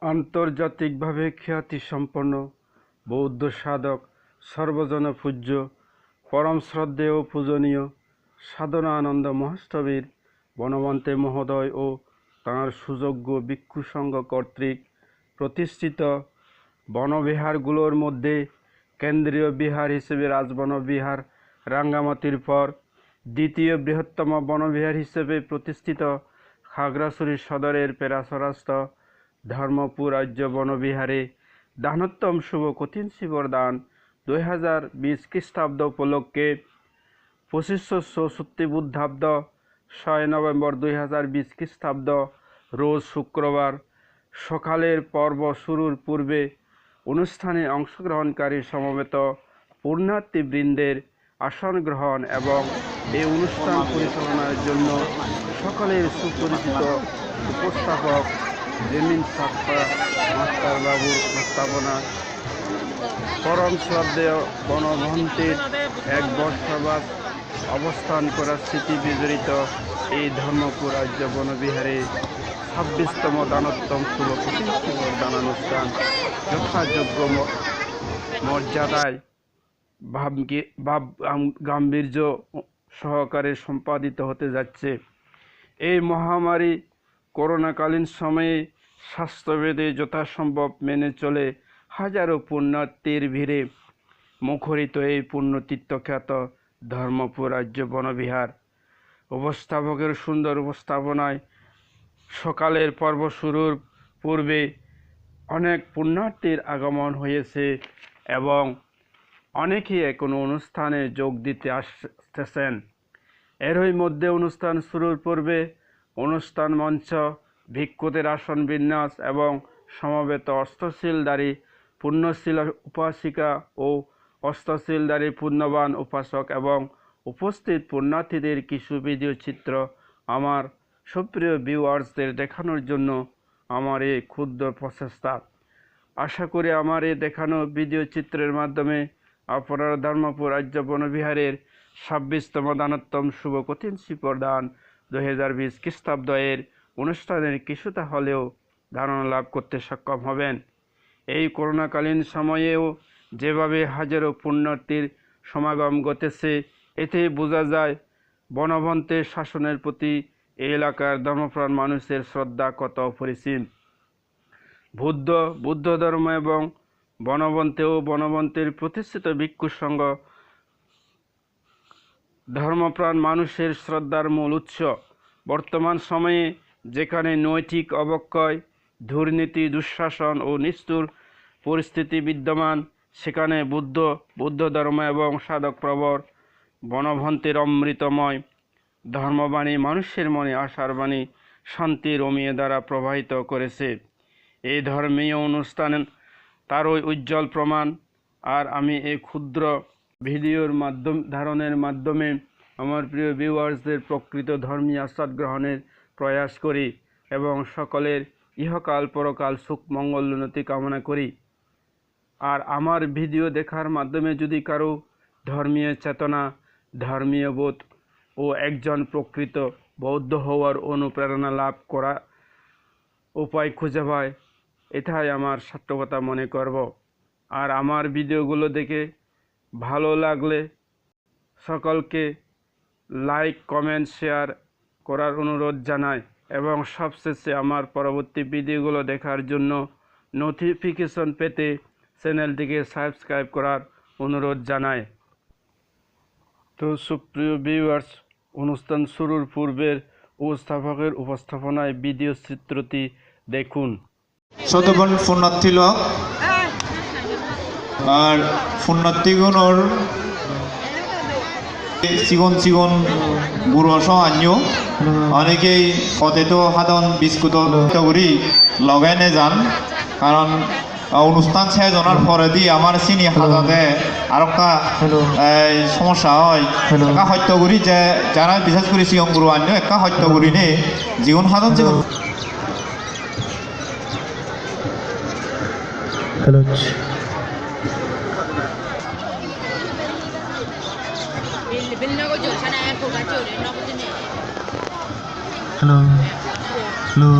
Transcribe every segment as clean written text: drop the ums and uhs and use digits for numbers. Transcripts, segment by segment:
আন্তর্জাতিকভাবে খ্যাতিসম্পন্ন বৌদ্ধ সাধক, সর্বজনপূজ্য, পরম শ্রদ্ধেয় ও পূজনীয় সাধনানন্দ মহাস্থবির বনবন্তে মহোদয় ও তাঁর সুযোগ্য ভিক্ষু সংঘ কর্তৃক প্রতিষ্ঠিত বনবিহারগুলোর মধ্যে কেন্দ্রীয় বিহার হিসেবে রাজবন বিহার রাঙ্গামাটির পর দ্বিতীয় বৃহত্তম বনবিহার হিসেবে প্রতিষ্ঠিত খাগড়াছড়ি সদরের পেরাসরাস্থ ধর্মপুর রাজ্য বনবিহারে দানোত্তম শুভ কঠিন শিবরদান 2020 খ্রিস্টাব্দ উপলক্ষে 2564 বুদ্ধাব্দ 6 নভেম্বর 2020 খ্রিস্টাব্দ রোজ শুক্রবার সকালের পর্ব শুরুর পূর্বে অনুষ্ঠানে অংশগ্রহণকারী সমবেত পুণ্যার্থীবৃন্দের আসন গ্রহণ এবং এই অনুষ্ঠান পরিচালনার জন্য সকলের সুপরিচিত উপস্থাপক জেমিন সাক্কা মাস্টারবাবুর উপস্থাপনা পরম শ্রদ্ধেয় বনমহন্তের এক বর্ষবাস অবস্থান করার স্মৃতি বিজড়িত এই ধর্মপুর রাজ্য বনবিহারে 26তম দানোত্তম শুভ কঠিন শিবরদানানুষ্ঠান যথাযোগ্য মর্যাদায় ভাব গাম্ভীর্য সহকারে সম্পাদিত হতে যাচ্ছে। এই মহামারী করোনাকালীন সময়ে স্বাস্থ্যবিধি যথাসম্ভব মেনে চলে হাজারো পুণ্যার্থীর ভিড়ে মুখরিত এই পুণ্যতীর্থখ্যাত ধর্মপুর রাজ্য বনবিহার। উপস্থাপকের সুন্দর উপস্থাপনায় সকালের পর্ব শুরুর পূর্বে অনেক পুণ্যার্থীর আগমন হয়েছে এবং অনেকেই কোনো অনুষ্ঠানে যোগ দিতে আসতেছেন। এরই মধ্যে অনুষ্ঠান শুরুর পূর্বে অনুষ্ঠান মঞ্চ, ভিক্ষুদের আসন বিন্যাস এবং সমবেত অষ্টশীলধারী পুণ্যশীল উপাসিকা ও অষ্টশীলধারী পুণ্যবান উপাসক এবং উপস্থিত পুণ্যার্থীদের কিছু ভিডিও চিত্র আমার সুপ্রিয় ভিউয়ার্সদের দেখানোর জন্য আমার এই ক্ষুদ্র প্রচেষ্টা। আশা করি আমার এই দেখানো ভিডিও চিত্রের মাধ্যমে আপনারা ধর্মপুর রাজ্য বনবিহারের 26তম দানোত্তম শুভ কঠিন শিবরদান 2020 খ্রিস্টাব্দ এর অনুষ্ঠানের কিছুটা হলেও ধারণা লাভ করতে সক্ষম হবেন। এই করোনাকালীন সময়েও যেভাবে হাজারো পুণ্যার্থীর সমাগম ঘটেছে, এতে বোঝা যায় বনবন্তের শাসনের প্রতি এই এলাকার ধর্মপ্রাণ মানুষের শ্রদ্ধা কত অপরিসীম। বুদ্ধ ধর্ম এবং বনবন্তে ও বনবন্তের প্রতিষ্ঠিত ভিক্ষু সংঘ ধর্মপ্রাণ মানুষের শ্রদ্ধার মূল উৎস। বর্তমান সময়ে যেখানে নৈতিক অবক্ষয়, দুর্নীতি, দুঃশাসন ও নিষ্ঠুর পরিস্থিতি বিদ্যমান, সেখানে বুদ্ধ ধর্ম এবং সাধক প্রবর বনবন্তের অমৃতময় ধর্মবাণী মানুষের মনে আশার বাণী, শান্তির অমিয় দ্বারা প্রবাহিত করেছে। এই ধর্মীয় অনুষ্ঠান তারই উজ্জ্বল প্রমাণ। আর আমি এই ক্ষুদ্র ভিডিওর ধারণের মাধ্যমে আমার প্রিয় ভিউয়ার্সদের প্রকৃত ধর্মীয় আস্বাদ গ্রহণের প্রয়াস করি এবং সকলের ইহকাল পরকাল সুখ মঙ্গল উন্নতি কামনা করি। আর আমার ভিডিও দেখার মাধ্যমে যদি কারো ধর্মীয় চেতনা, ধর্মীয় বোধ ও একজন প্রকৃত বৌদ্ধ হওয়ার অনুপ্রেরণা লাভ করা উপায় খুঁজে পায়, এটাই আমার সার্থকতা মনে করব। আর আমার ভিডিওগুলো দেখে ভালো লাগলে সকলকে লাইক, কমেন্ট, শেয়ার করার অনুরোধ জানাই এবং সবশেষে আমার পরবর্তী ভিডিওগুলো দেখার জন্য নোটিফিকেশন পেতে চ্যানেলটিকে সাবস্ক্রাইব করার অনুরোধ জানাই। তো সুপ্রিয় ভিউয়ার্স, অনুষ্ঠান শুরুর পূর্বের উপস্থাপকের উপস্থাপনায় ভিডিও চিত্রটি দেখুন। শতগণ পুণ্যার্থী লোক আর পুণ্যার্থীগণর চিকন গুড় আন্য অনেকেই কতেতো সাধারণ বিস্কুট করি লগাইনে যান, কারণ অনুষ্ঠান শেষ হওয়ার পরে দি আমার চিনি হাজাতে আর একটা সমস্যা হয়। একটা সত্য করি যে যারা বিশেষ করে চিকন গুড় আন্য একটা সত্য করি নে জীবন সাধারণ জীবন Hello.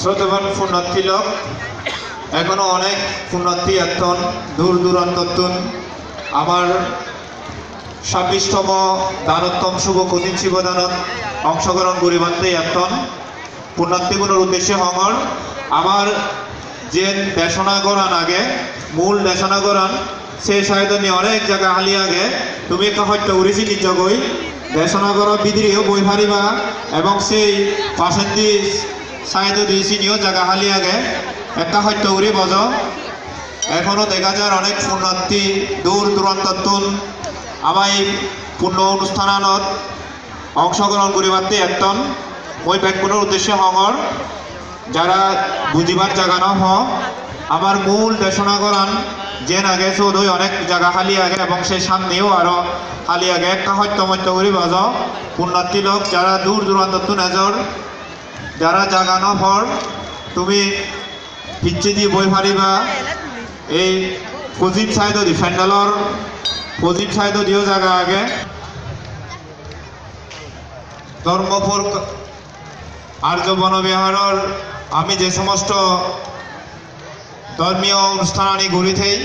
শ্রোতবান পুণ্যার্থী লোক এখনো অনেক পুণ্যার্থী এখন দূর দূরান্তর আমার 26তম দানোত্তম শুভ কঠিন শিবদানত অংশগ্রহণ করিবান্তে এখন পুণ্যার্থীগুলোর উদ্দেশ্যে হঙর আমার যে দেশনা করান আগে মূল দেশনা করান সেই সাহিত্য নিয়ে অনেক জায়গা হালি আগে তুমি একটা হত্যা উড়েছি নিচগই দেশনা করা বিদ্রীহ বই ফারিবা এবং সেই পাশের দিয়ে সাহিত্য দিয়েছি নিয়েও জায়গা হালি আগে একটা হত্যা উড়ি বজ এখনো দেখা যায় অনেক পুণ্যার্থী দূর দূরান্তর আমার এই পুণ্য অনুষ্ঠানত অংশগ্রহণ করিবাতে একটন ওই ব্যাগগুলোর উদ্দেশ্যে হঙর যারা বুঝিবার জায়গা ন হ আমার মূল দেশনা করান যেন আগে চৌধুরী অনেক জায়গা খালি আগে এবং সেই সামনেও আরো খালি আগে একটা হত্যমত্য করি বাজ পুণ্যার্থী লোক যারা দূর দূরান্তর নেজর যারা জায়গা ন ফর তুমি পিচ্ছে দিয়ে বই ফারিবা এই পজিম সাইড দি ফ্যান্ডালর পজিম সাইড দিও জায়গা আগে ধর্মপুর আর্য বনবিহারের আমি যে সমস্ত ধর্মীয় অনুষ্ঠান আনি ঘুরি থাই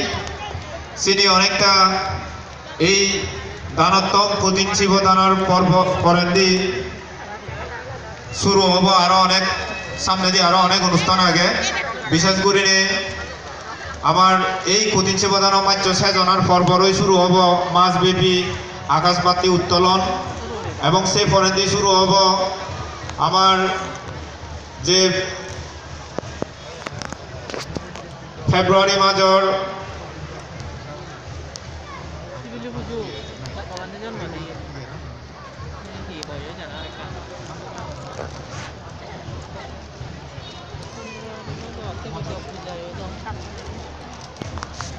সেটি অনেকটা এই দানোত্তম কঠিন শিবদানের পর্ব পরের দি শুরু হবো আরো অনেক সামনে দিয়ে আরো অনেক অনুষ্ঠান আগে বিশেষ করে আমার এই কঠিন শিবদান মাত্র সেজনার পর্বরই শুরু হব মাসব্যাপী আকাশবাতি উত্তোলন এবং সেই পরের দিয়ে শুরু হব আমার যে ফেব্রুয়ারি মাসের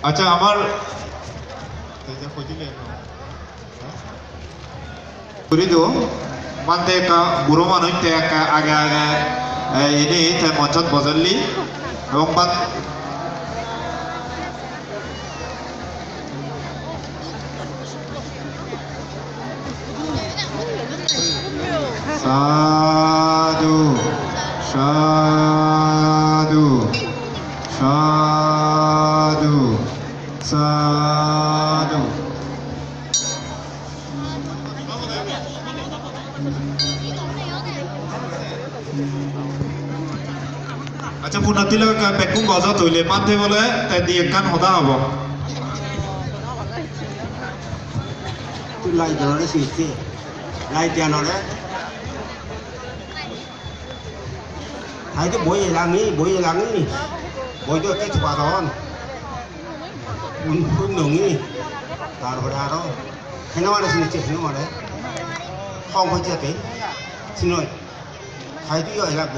আচ্ছা আমার মানতে একটা বুড়ো মানুষ আগে আগে এনে মঞ্চত বজালি এবং সাধু সাধু সাধু সাধু আচ্ছা পুণ্যার্থী লোক বেকুম গজা তৈলে মানতে বলে তাই দিয়ে গান হতা হব লাই ধরে শিখছে লাই দেয়ানরে হাইতে বই এলাঙি বইতো একে চুপাদন উন নঙি তারপরে আরো হেনমারে শুনেছে হেনমারে সং হয়েছে চিনয় হাইতে এলাক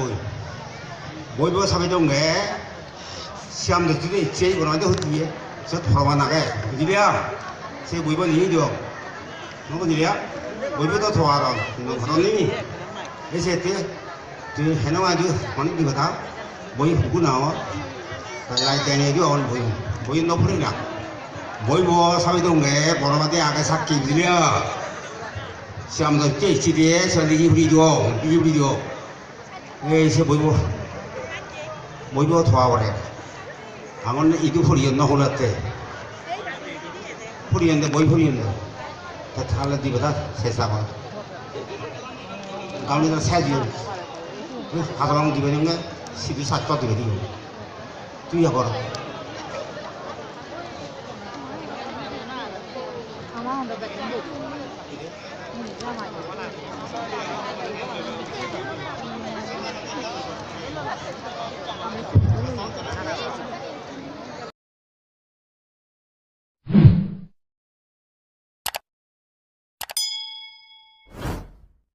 বইবো সাবাই দं গে সিয়াম দেখতে সেই বনাতে হতিয়ে সে ফরমা নাগে বুঝলিয়া সে বইবো নিয়ে দিও নব নিলিয়া বইবো তো থোয়ার ঘরনি এসে তুই হেনমা দিও মানে দি কথা বই হুকু নাও লাই তেনে দিও অন বই নফরি না বইবো সাবাই দं গে বড়মাতে আগে সাক্ষী বুঝলিয়া সিয়াম দেখতে চিদিয়ে সলিগি বুড়ি দিও এই সে বইবো থোয়া বলে আমার ইদু ফরিয়ে নহলাতে ফুরিয়েন দে বই ফুরিয়েন দে তা তাহলে দিবে তা শেষ আবার গাউনি তা সাজিও হাতলাম দিবে নিয়ে সিবি সাতটা দিবে দিও তুই আবার Ama